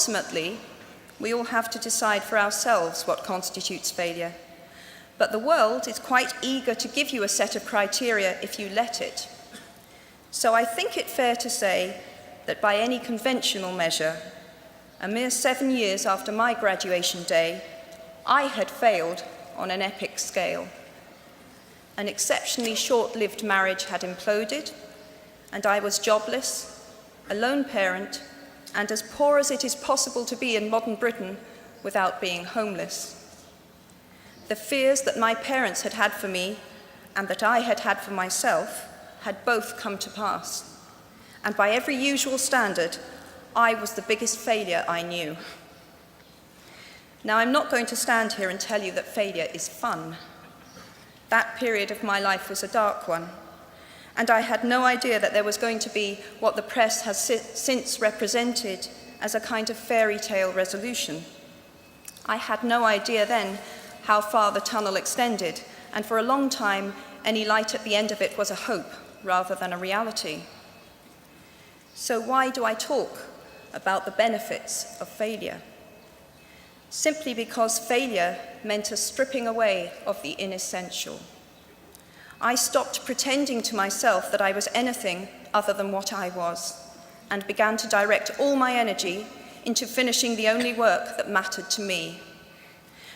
ultimately, we all have to decide for ourselves what constitutes failure. But the world is quite eager to give you a set of criteria if you let it. So I think it fair to say that by any conventional measure, a mere 7 years after my graduation day, I had failed on an epic scale. An exceptionally short-lived marriage had imploded, and I was jobless, a lone parent, and as poor as it is possible to be in modern Britain without being homeless. The fears that my parents had had for me and that I had had for myself had both come to pass. And by every usual standard, I was the biggest failure I knew. Now, I'm not going to stand here and tell you that failure is fun. That period of my life was a dark one, and I had no idea that there was going to be what the press has since represented as a kind of fairy tale resolution. I had no idea then how far the tunnel extended, and for a long time, any light at the end of it was a hope rather than a reality. So why do I talk about the benefits of failure? Simply because failure meant a stripping away of the inessential. I stopped pretending to myself that I was anything other than what I was, and began to direct all my energy into finishing the only work that mattered to me.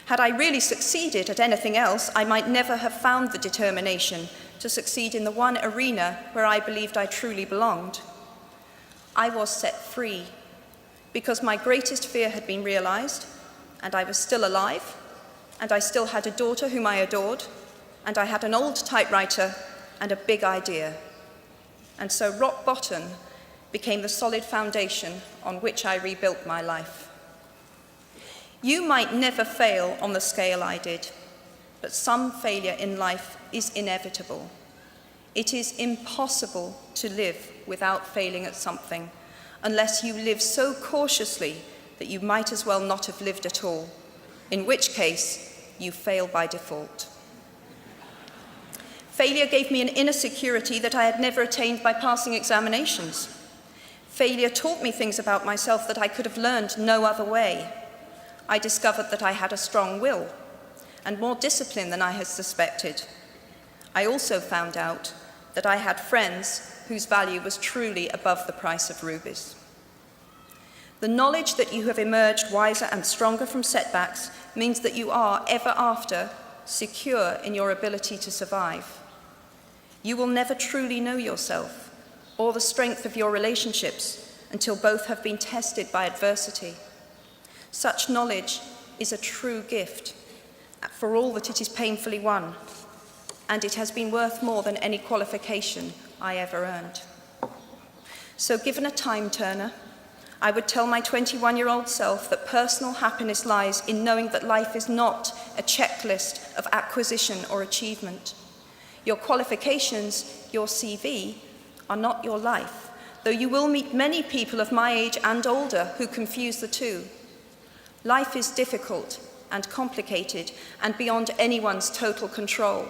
Had I really succeeded at anything else, I might never have found the determination to succeed in the one arena where I believed I truly belonged. I was set free because my greatest fear had been realized, and I was still alive, and I still had a daughter whom I adored, and I had an old typewriter and a big idea. And so rock bottom became the solid foundation on which I rebuilt my life. You might never fail on the scale I did, but some failure in life is inevitable. It is impossible to live without failing at something, unless you live so cautiously that you might as well not have lived at all, in which case you fail by default. Failure gave me an inner security that I had never attained by passing examinations. Failure taught me things about myself that I could have learned no other way. I discovered that I had a strong will and more discipline than I had suspected. I also found out that I had friends whose value was truly above the price of rubies. The knowledge that you have emerged wiser and stronger from setbacks means that you are, ever after, secure in your ability to survive. You will never truly know yourself or the strength of your relationships until both have been tested by adversity. Such knowledge is a true gift, for all that it is painfully won, and it has been worth more than any qualification I ever earned. So given a time turner, I would tell my 21-year-old self that personal happiness lies in knowing that life is not a checklist of acquisition or achievement. Your qualifications, your CV, are not your life, though you will meet many people of my age and older who confuse the two. Life is difficult and complicated and beyond anyone's total control,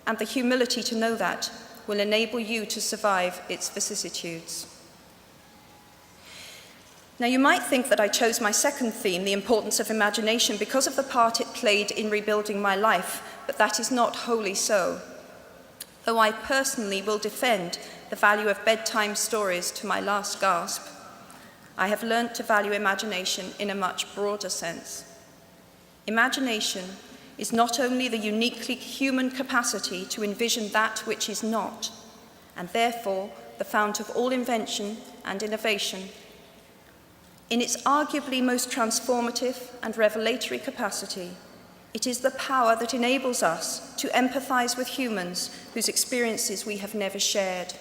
and the humility to know that will enable you to survive its vicissitudes. Now, you might think that I chose my second theme, the importance of imagination, because of the part it played in rebuilding my life, but that is not wholly so. Though I personally will defend the value of bedtime stories to my last gasp, I have learnt to value imagination in a much broader sense. Imagination is not only the uniquely human capacity to envision that which is not, and therefore the fount of all invention and innovation. In its arguably most transformative and revelatory capacity, it is the power that enables us to empathize with humans whose experiences we have never shared.